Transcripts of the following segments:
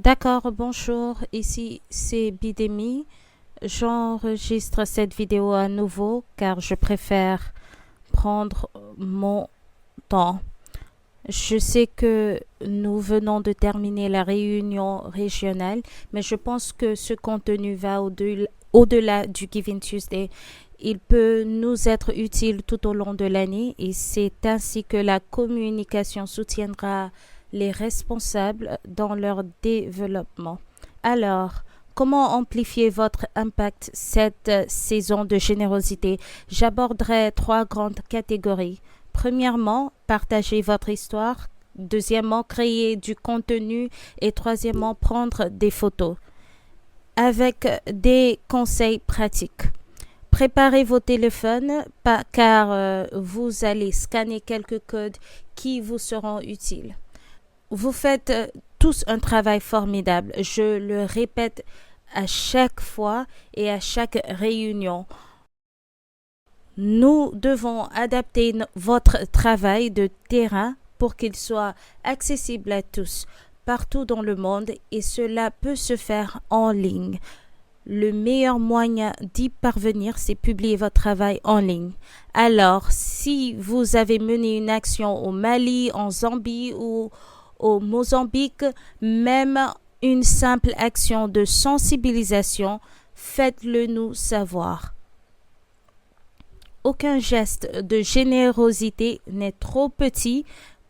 D'accord, bonjour, ici c'est Bidemi. J'enregistre cette vidéo à nouveau car je préfère prendre mon temps. Je sais que nous venons de terminer la réunion régionale, mais je pense que ce contenu va au-delà du Giving Tuesday. Il peut nous être utile tout au long de l'année et c'est ainsi que la communication soutiendra les responsables dans leur développement. Alors, comment amplifier votre impact cette saison de générosité? J'aborderai trois grandes catégories. Premièrement, partager votre histoire. Deuxièmement, créer du contenu. Et troisièmement, prendre des photos avec des conseils pratiques. Préparez vos téléphones car vous allez scanner quelques codes qui vous seront utiles. Vous faites tous un travail formidable. Je le répète à chaque fois et à chaque réunion. Nous devons adapter votre travail de terrain pour qu'il soit accessible à tous partout dans le monde et cela peut se faire en ligne. Le meilleur moyen d'y parvenir, c'est publier votre travail en ligne. Alors, si vous avez mené une action au Mali, en Zambie ou au Mozambique, même une simple action de sensibilisation, faites-le nous savoir. Aucun geste de générosité n'est trop petit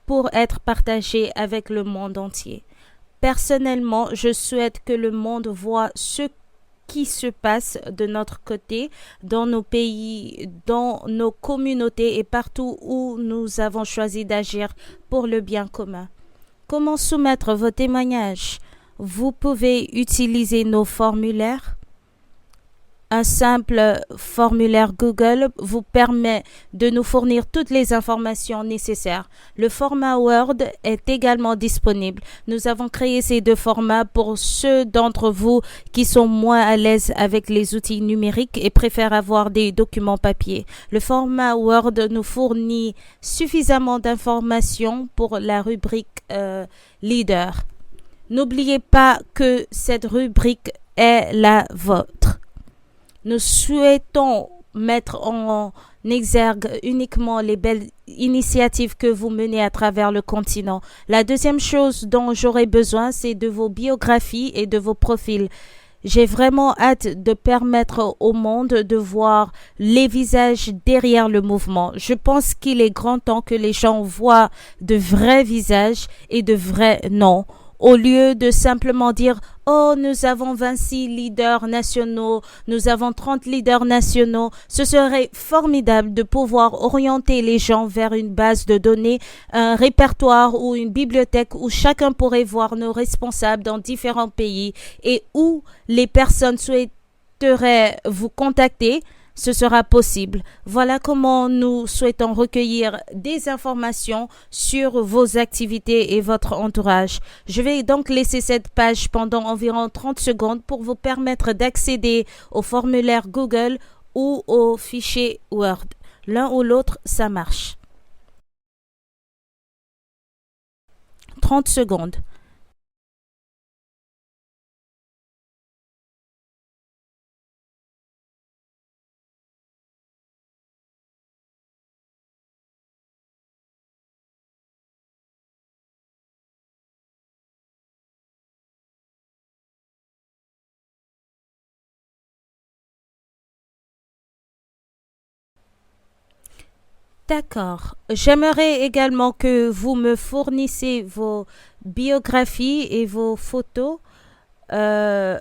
pour être partagé avec le monde entier. Personnellement, je souhaite que le monde voit ce qui se passe de notre côté, dans nos pays, dans nos communautés et partout où nous avons choisi d'agir pour le bien commun. Comment soumettre vos témoignages? Vous pouvez utiliser nos formulaires. Un simple formulaire Google vous permet de nous fournir toutes les informations nécessaires. Le format Word est également disponible. Nous avons créé ces deux formats pour ceux d'entre vous qui sont moins à l'aise avec les outils numériques et préfèrent avoir des documents papier. Le format Word nous fournit suffisamment d'informations pour la rubrique Leader. N'oubliez pas que cette rubrique est la vôtre. Nous souhaitons mettre en exergue uniquement les belles initiatives que vous menez à travers le continent. La deuxième chose dont j'aurai besoin, c'est de vos biographies et de vos profils. J'ai vraiment hâte de permettre au monde de voir les visages derrière le mouvement. Je pense qu'il est grand temps que les gens voient de vrais visages et de vrais noms, au lieu de simplement dire oh, nous avons 26 leaders nationaux, nous avons 30 leaders nationaux. Ce serait formidable de pouvoir orienter les gens vers une base de données, un répertoire ou une bibliothèque où chacun pourrait voir nos responsables dans différents pays et où les personnes souhaiteraient vous contacter. Ce sera possible. Voilà comment nous souhaitons recueillir des informations sur vos activités et votre entourage. Je vais donc laisser cette page pendant environ 30 secondes pour vous permettre d'accéder au formulaire Google ou au fichier Word. L'un ou l'autre, ça marche. 30 secondes. D'accord. J'aimerais également que vous me fournissiez vos biographies et vos photos. Euh,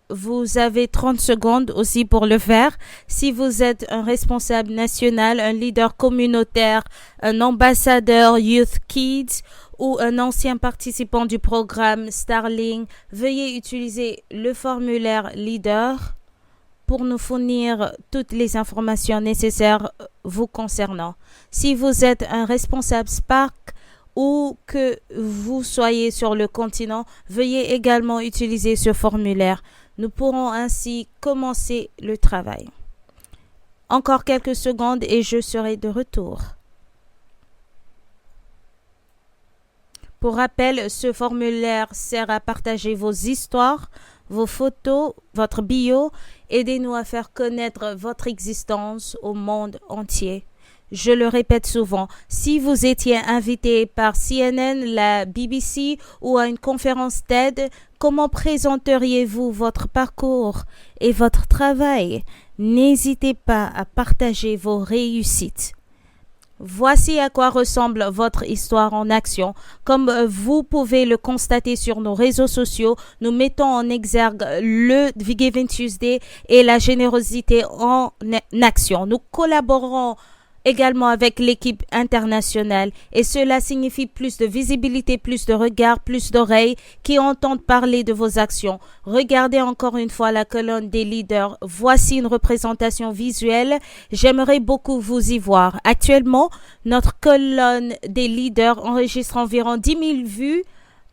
Vous avez 30 secondes aussi pour le faire. Si vous êtes un responsable national, un leader communautaire, un ambassadeur Youth Kids ou un ancien participant du programme Starling, veuillez utiliser le formulaire Leader pour nous fournir toutes les informations nécessaires vous concernant. Si vous êtes un responsable Spark ou que vous soyez sur le continent, veuillez également utiliser ce formulaire. Nous pourrons ainsi commencer le travail. Encore quelques secondes et je serai de retour. Pour rappel, ce formulaire sert à partager vos histoires, vos photos, votre bio. Aidez-nous à faire connaître votre existence au monde entier. Je le répète souvent, si vous étiez invité par CNN, la BBC ou à une conférence TED, comment présenteriez-vous votre parcours et votre travail? N'hésitez pas à partager vos réussites. Voici à quoi ressemble votre histoire en action. Comme vous pouvez le constater sur nos réseaux sociaux, nous mettons en exergue le Giving Tuesday et la générosité en action. Nous collaborons également avec l'équipe internationale et cela signifie plus de visibilité, plus de regards, plus d'oreilles qui entendent parler de vos actions. Regardez encore une fois la colonne des leaders. Voici une représentation visuelle. J'aimerais beaucoup vous y voir. Actuellement, notre colonne des leaders enregistre environ 10 000 vues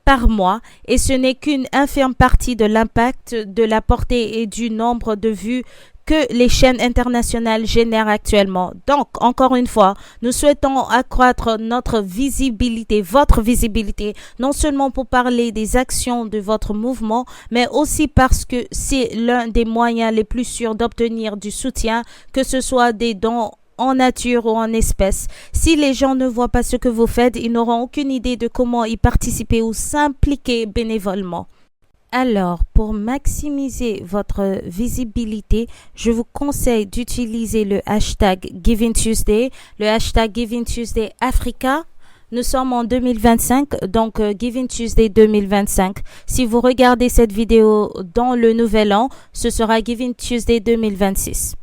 par mois et ce n'est qu'une infime partie de l'impact, de la portée et du nombre de vues que les chaînes internationales génèrent actuellement. Donc, encore une fois, nous souhaitons accroître notre visibilité, votre visibilité, non seulement pour parler des actions de votre mouvement, mais aussi parce que c'est l'un des moyens les plus sûrs d'obtenir du soutien, que ce soit des dons en nature ou en espèces. Si les gens ne voient pas ce que vous faites, ils n'auront aucune idée de comment y participer ou s'impliquer bénévolement. Alors, pour maximiser votre visibilité, je vous conseille d'utiliser le hashtag Giving Tuesday, le hashtag Giving Tuesday Africa. Nous sommes en 2025, donc Giving Tuesday 2025. Si vous regardez cette vidéo dans le nouvel an, ce sera Giving Tuesday 2026.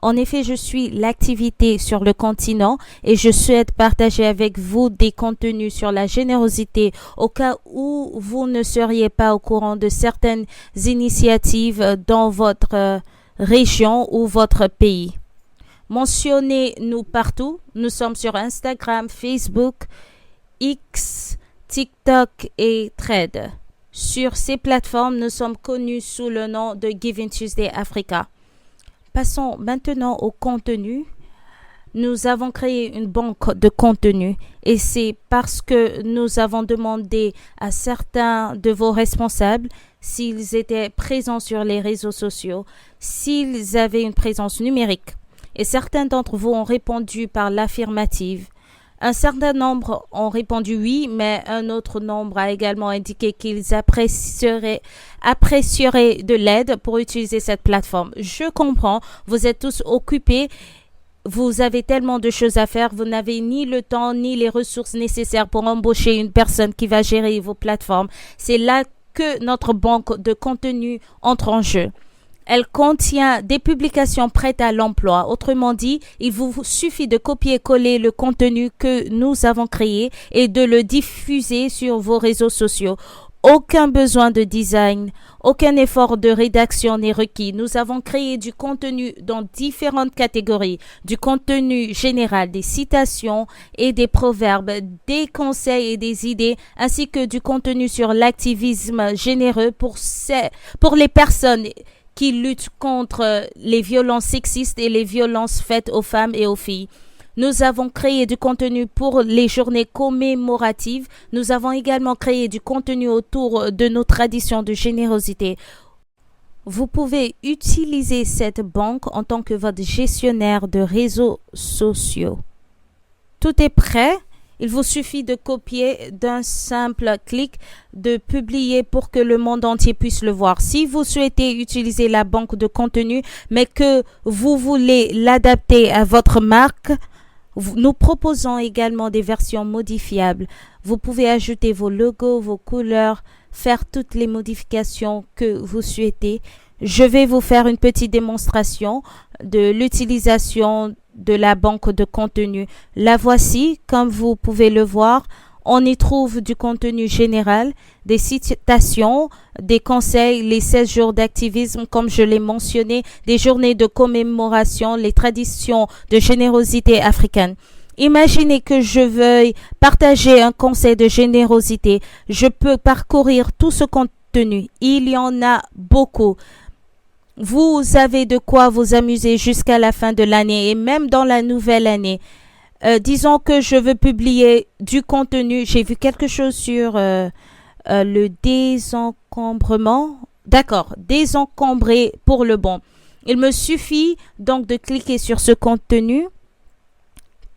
En effet, je suis l'activité sur le continent et je souhaite partager avec vous des contenus sur la générosité au cas où vous ne seriez pas au courant de certaines initiatives dans votre région ou votre pays. Mentionnez-nous partout. Nous sommes sur Instagram, Facebook, X, TikTok et Thread. Sur ces plateformes, nous sommes connus sous le nom de Giving Tuesday Africa. Passons maintenant au contenu. Nous avons créé une banque de contenu et c'est parce que nous avons demandé à certains de vos responsables s'ils étaient présents sur les réseaux sociaux, s'ils avaient une présence numérique. Et certains d'entre vous ont répondu par l'affirmative. Un certain nombre ont répondu oui, mais un autre nombre a également indiqué qu'ils apprécieraient de l'aide pour utiliser cette plateforme. Je comprends, vous êtes tous occupés, vous avez tellement de choses à faire, vous n'avez ni le temps ni les ressources nécessaires pour embaucher une personne qui va gérer vos plateformes. C'est là que notre banque de contenu entre en jeu. Elle contient des publications prêtes à l'emploi. Autrement dit, il vous suffit de copier-coller le contenu que nous avons créé et de le diffuser sur vos réseaux sociaux. Aucun besoin de design, aucun effort de rédaction n'est requis. Nous avons créé du contenu dans différentes catégories, du contenu général, des citations et des proverbes, des conseils et des idées, ainsi que du contenu sur l'activisme généreux pour les personnes qui luttent contre les violences sexistes et les violences faites aux femmes et aux filles. Nous avons créé du contenu pour les journées commémoratives. Nous avons également créé du contenu autour de nos traditions de générosité. Vous pouvez utiliser cette banque en tant que votre gestionnaire de réseaux sociaux. Tout est prêt. Il vous suffit de copier d'un simple clic, de publier pour que le monde entier puisse le voir. Si vous souhaitez utiliser la banque de contenu, mais que vous voulez l'adapter à votre marque, nous proposons également des versions modifiables. Vous pouvez ajouter vos logos, vos couleurs, faire toutes les modifications que vous souhaitez. Je vais vous faire une petite démonstration de l'utilisation de la banque de contenu. La voici, comme vous pouvez le voir. On y trouve du contenu général, des citations, des conseils, les 16 jours d'activisme, comme je l'ai mentionné, des journées de commémoration, les traditions de générosité africaine. Imaginez que je veuille partager un conseil de générosité. Je peux parcourir tout ce contenu. Il y en a beaucoup. Vous avez de quoi vous amuser jusqu'à la fin de l'année et même dans la nouvelle année. Disons que je veux publier du contenu. J'ai vu quelque chose sur le désencombrement. D'accord, désencombrer pour le bon. Il me suffit donc de cliquer sur ce contenu,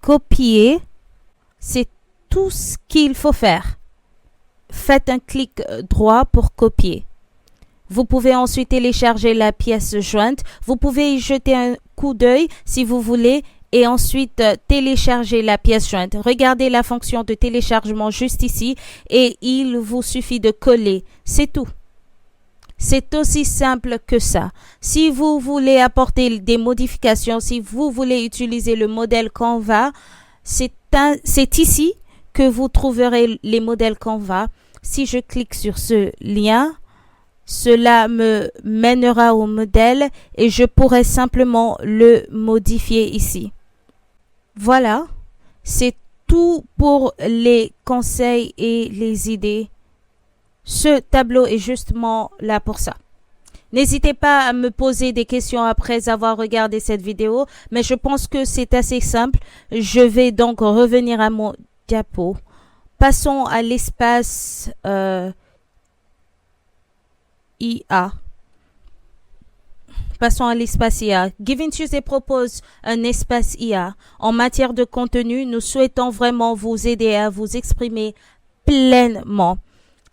copier. C'est tout ce qu'il faut faire. Faites un clic droit pour copier. Vous pouvez ensuite télécharger la pièce jointe. Vous pouvez y jeter un coup d'œil si vous voulez et ensuite télécharger la pièce jointe. Regardez la fonction de téléchargement juste ici et il vous suffit de coller. C'est tout. C'est aussi simple que ça. Si vous voulez apporter des modifications, si vous voulez utiliser le modèle Canva, c'est ici que vous trouverez les modèles Canva. Si je clique sur ce lien, cela me mènera au modèle et je pourrai simplement le modifier ici. Voilà, c'est tout pour les conseils et les idées. Ce tableau est justement là pour ça. N'hésitez pas à me poser des questions après avoir regardé cette vidéo, mais je pense que c'est assez simple. Je vais donc revenir à mon diapo. Passons à l'espace IA. Passons à l'espace IA. Giving Tuesday propose un espace IA. En matière de contenu, nous souhaitons vraiment vous aider à vous exprimer pleinement.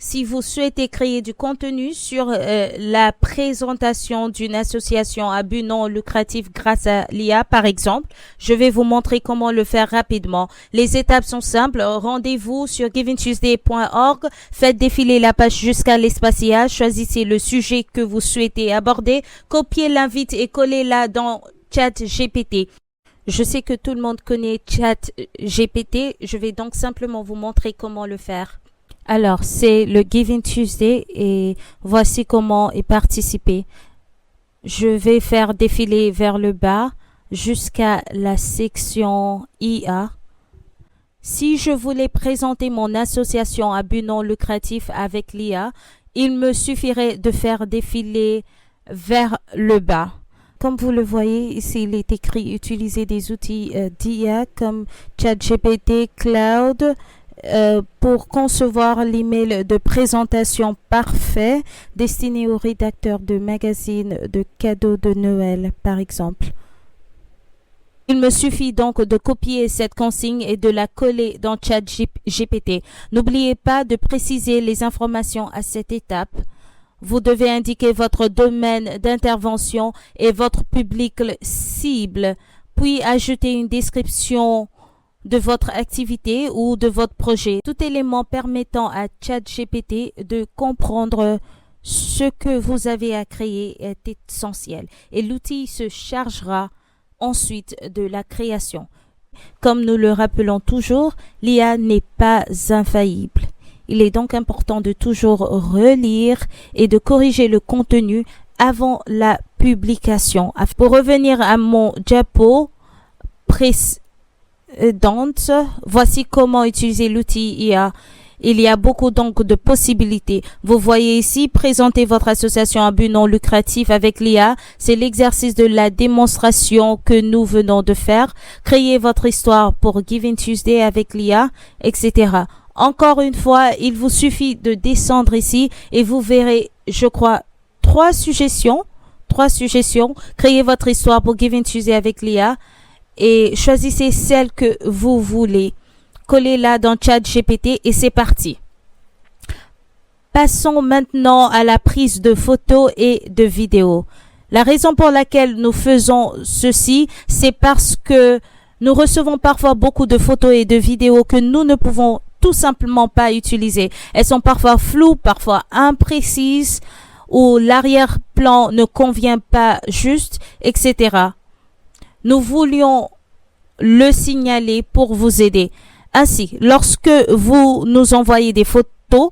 Si vous souhaitez créer du contenu sur la présentation d'une association à but non lucratif grâce à l'IA, par exemple, je vais vous montrer comment le faire rapidement. Les étapes sont simples. Rendez-vous sur givingtuesday.org. Faites défiler la page jusqu'à l'espace IA. Choisissez le sujet que vous souhaitez aborder. Copiez l'invite et collez-la dans ChatGPT. Je sais que tout le monde connaît ChatGPT. Je vais donc simplement vous montrer comment le faire. Alors, c'est le Giving Tuesday et voici comment y participer. Je vais faire défiler vers le bas jusqu'à la section IA. Si je voulais présenter mon association à but non lucratif avec l'IA, il me suffirait de faire défiler vers le bas. Comme vous le voyez, ici, il est écrit « Utiliser des outils d'IA comme ChatGPT Cloud » pour concevoir l'email de présentation parfait destiné aux rédacteurs de magazines de cadeaux de Noël, par exemple. Il me suffit donc de copier cette consigne et de la coller dans ChatGPT. N'oubliez pas de préciser les informations à cette étape. Vous devez indiquer votre domaine d'intervention et votre public cible, puis ajouter une description de votre activité ou de votre projet. Tout élément permettant à ChatGPT de comprendre ce que vous avez à créer est essentiel et l'outil se chargera ensuite de la création. Comme nous le rappelons toujours, l'IA n'est pas infaillible. Il est donc important de toujours relire et de corriger le contenu avant la publication. Pour revenir à mon diapo précédente, voici comment utiliser l'outil IA. Il y a beaucoup donc de possibilités. Vous voyez ici, présenter votre association à but non lucratif avec l'IA. C'est l'exercice de la démonstration que nous venons de faire. Créer votre histoire pour Giving Tuesday avec l'IA, etc. Encore une fois, il vous suffit de descendre ici et vous verrez, je crois, trois suggestions. Créez votre histoire pour Giving Tuesday avec l'IA et choisissez celle que vous voulez. Collez-la dans ChatGPT et c'est parti. Passons maintenant à la prise de photos et de vidéos. La raison pour laquelle nous faisons ceci, c'est parce que nous recevons parfois beaucoup de photos et de vidéos que nous ne pouvons tout simplement pas utiliser. Elles sont parfois floues, parfois imprécises, ou l'arrière-plan ne convient pas juste, etc. Nous voulions le signaler pour vous aider. Ainsi, lorsque vous nous envoyez des photos,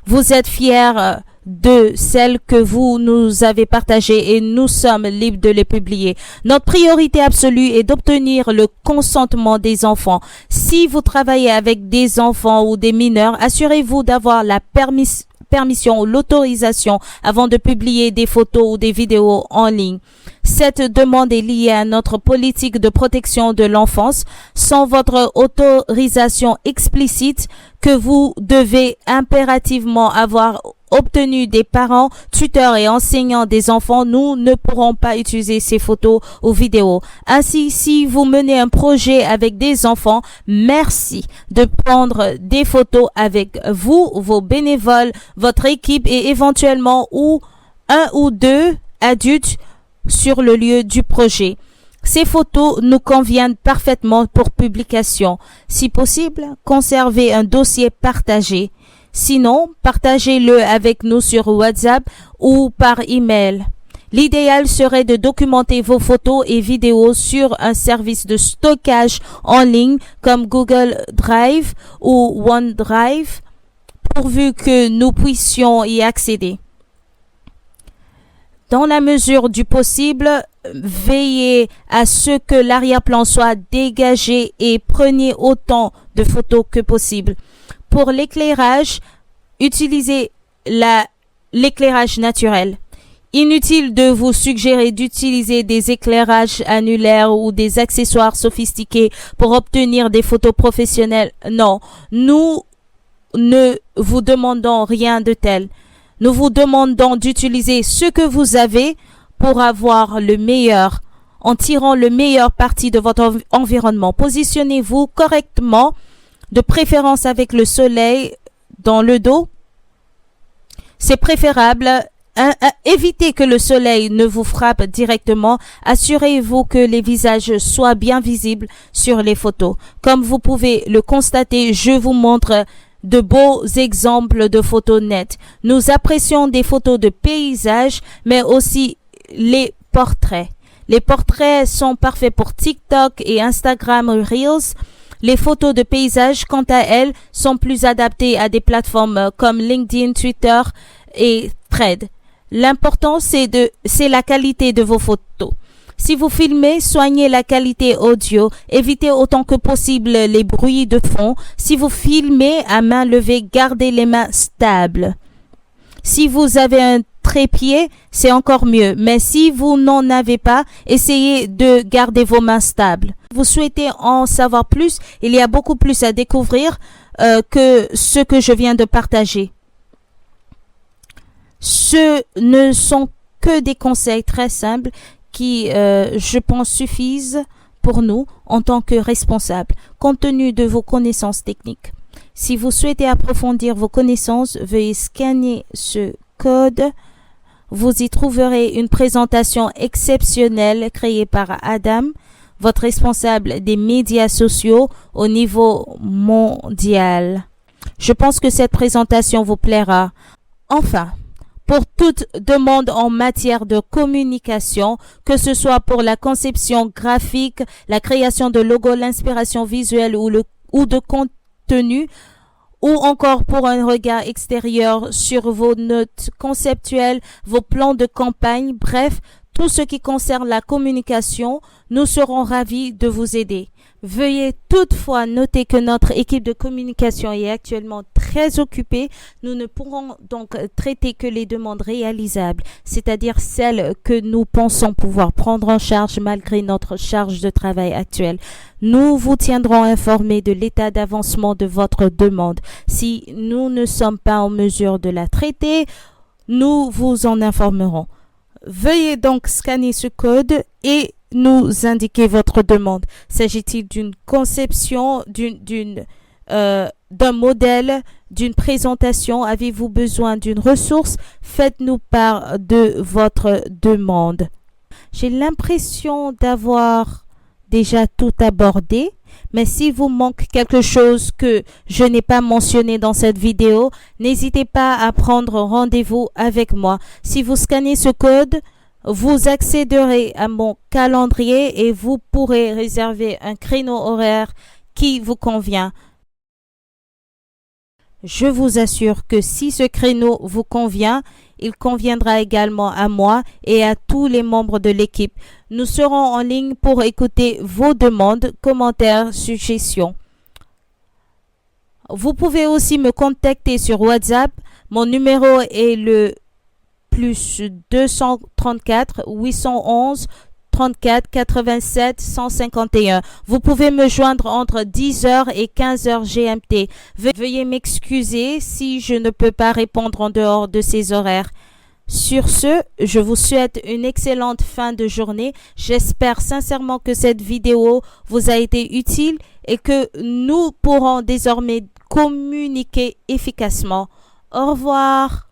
vous êtes fiers de celles que vous nous avez partagées et nous sommes libres de les publier. Notre priorité absolue est d'obtenir le consentement des enfants. Si vous travaillez avec des enfants ou des mineurs, assurez-vous d'avoir la permission ou l'autorisation avant de publier des photos ou des vidéos en ligne. Cette demande est liée à notre politique de protection de l'enfance. Sans votre autorisation explicite que vous devez impérativement avoir obtenu des parents, tuteurs et enseignants des enfants, nous ne pourrons pas utiliser ces photos ou vidéos. Ainsi, si vous menez un projet avec des enfants, merci de prendre des photos avec vous, vos bénévoles, votre équipe et éventuellement un ou deux adultes sur le lieu du projet. Ces photos nous conviennent parfaitement pour publication. Si possible, conservez un dossier partagé. Sinon, partagez-le avec nous sur WhatsApp ou par email. L'idéal serait de documenter vos photos et vidéos sur un service de stockage en ligne comme Google Drive ou OneDrive, pourvu que nous puissions y accéder. Dans la mesure du possible, veillez à ce que l'arrière-plan soit dégagé et prenez autant de photos que possible. Pour l'éclairage, utilisez l'éclairage naturel. Inutile de vous suggérer d'utiliser des éclairages annulaires ou des accessoires sophistiqués pour obtenir des photos professionnelles. Non, nous ne vous demandons rien de tel. Nous vous demandons d'utiliser ce que vous avez pour avoir le meilleur, en tirant le meilleur parti de votre environnement. Positionnez-vous correctement, de préférence avec le soleil dans le dos. C'est préférable. Évitez que le soleil ne vous frappe directement. Assurez-vous que les visages soient bien visibles sur les photos. Comme vous pouvez le constater, je vous montre de beaux exemples de photos nettes. Nous apprécions des photos de paysages, mais aussi les portraits. Les portraits sont parfaits pour TikTok et Instagram Reels. Les photos de paysages, quant à elles, sont plus adaptées à des plateformes comme LinkedIn, Twitter et Threads. L'important, c'est la qualité de vos photos. Si vous filmez, soignez la qualité audio. Évitez autant que possible les bruits de fond. Si vous filmez à main levée, gardez les mains stables. Si vous avez un trépied, c'est encore mieux. Mais si vous n'en avez pas, essayez de garder vos mains stables. Vous souhaitez en savoir plus? Il y a beaucoup plus à découvrir que ce que je viens de partager. Ce ne sont que des conseils très simples qui, je pense, suffisent pour nous en tant que responsables, compte tenu de vos connaissances techniques. Si vous souhaitez approfondir vos connaissances, veuillez scanner ce code. Vous y trouverez une présentation exceptionnelle créée par Adam, votre responsable des médias sociaux au niveau mondial. Je pense que cette présentation vous plaira. Enfin, pour toute demande en matière de communication, que ce soit pour la conception graphique, la création de logos, l'inspiration visuelle ou de contenu, ou encore pour un regard extérieur sur vos notes conceptuelles, vos plans de campagne, bref, tout ce qui concerne la communication, nous serons ravis de vous aider. Veuillez toutefois noter que notre équipe de communication est actuellement très occupée. Nous ne pourrons donc traiter que les demandes réalisables, c'est-à-dire celles que nous pensons pouvoir prendre en charge malgré notre charge de travail actuelle. Nous vous tiendrons informés de l'état d'avancement de votre demande. Si nous ne sommes pas en mesure de la traiter, nous vous en informerons. Veuillez donc scanner ce code et nous indiquer votre demande. S'agit-il d'une conception, d'un modèle, d'une présentation? Avez-vous besoin d'une ressource? Faites-nous part de votre demande. J'ai l'impression d'avoir déjà tout abordé, mais s'il vous manque quelque chose que je n'ai pas mentionné dans cette vidéo, n'hésitez pas à prendre rendez-vous avec moi. Si vous scannez ce code, vous accéderez à mon calendrier et vous pourrez réserver un créneau horaire qui vous convient. Je vous assure que si ce créneau vous convient, il conviendra également à moi et à tous les membres de l'équipe. Nous serons en ligne pour écouter vos demandes, commentaires, suggestions. Vous pouvez aussi me contacter sur WhatsApp. Mon numéro est le plus 234 811 34 87 151. Vous pouvez me joindre entre 10h et 15h GMT. Veuillez m'excuser si je ne peux pas répondre en dehors de ces horaires. Sur ce, je vous souhaite une excellente fin de journée. J'espère sincèrement que cette vidéo vous a été utile et que nous pourrons désormais communiquer efficacement. Au revoir.